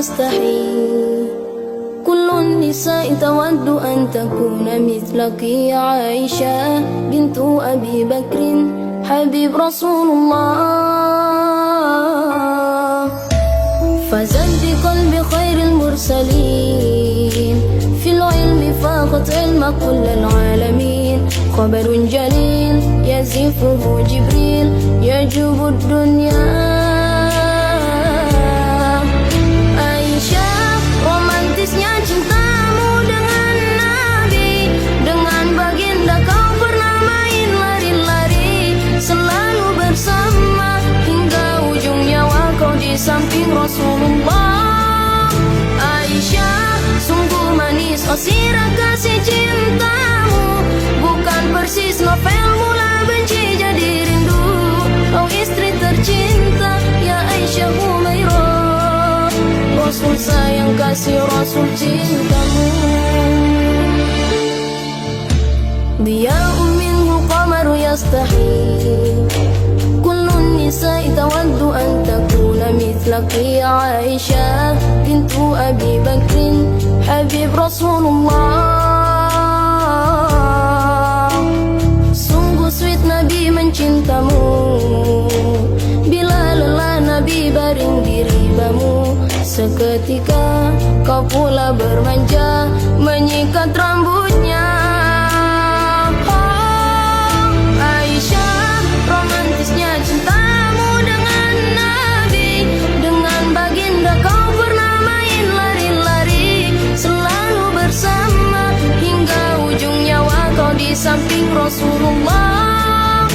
يستحي كل النساء تود أن تكون مثلك يا عائشة بنت أبي بكر حبيب رسول الله. فزد بقلب خير المرسلين في العلم فاقت علم كل العالمين. خبر جليل يزفه جبريل يجوب الدنيا. Aisyah, romantisnya cintamu dengan Nabi, dengan baginda kau pernah main lari-lari, selalu bersama hingga ujung nyawa kau di samping Rasulullah. Aisyah, sungguh manis oh sirah kasih cintamu, bukan persis novel mula benci jadi rindu. Oh istri tercinta ya Aisyah Humairah, Rasul sayang kasih Rasul cintamu. Diya'u minhu qamaru yastahi kullu nisa'i tawaddu an takuna mithlaki ya Aisyah bintu Abi Bakrin Habib Rasulullah. Sungguh sweet Nabi mencintamu, bila lelah Nabi baring di ribamu, seketika kau pula bermanja menyikat rambutnya. Oh, Aisyah, romantisnya cintamu dengan Nabi, dengan baginda kau pernah main lari-lari, selalu bersama hingga ujung nyawa kau di samping Rasulullah.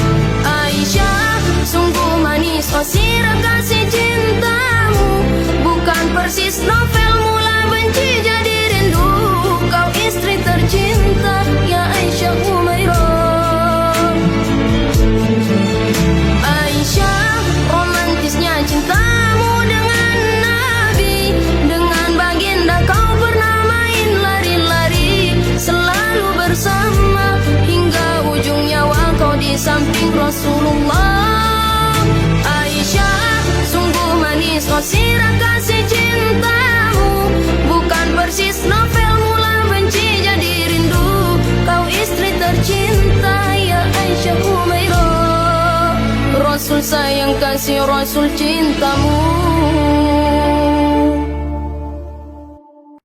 Aisyah, sungguh manis oh sirah kasih cintamu, bukan persis novel mula benci jadi rindu. Kau istri tercinta ya Aisyah Humairah. Aisyah, romantisnya cintamu dengan Nabi, dengan baginda kau pernah main lari-lari, selalu bersama hingga ujung nyawa kau di samping Rasulullah. Aisyah, sungguh manis oh sirah kasih cintamu, bukan persis novel mula benci jadi rindu. Kau istri tercinta ya Aisyah Humairah, Rasul sayang kasih Rasul cintamu.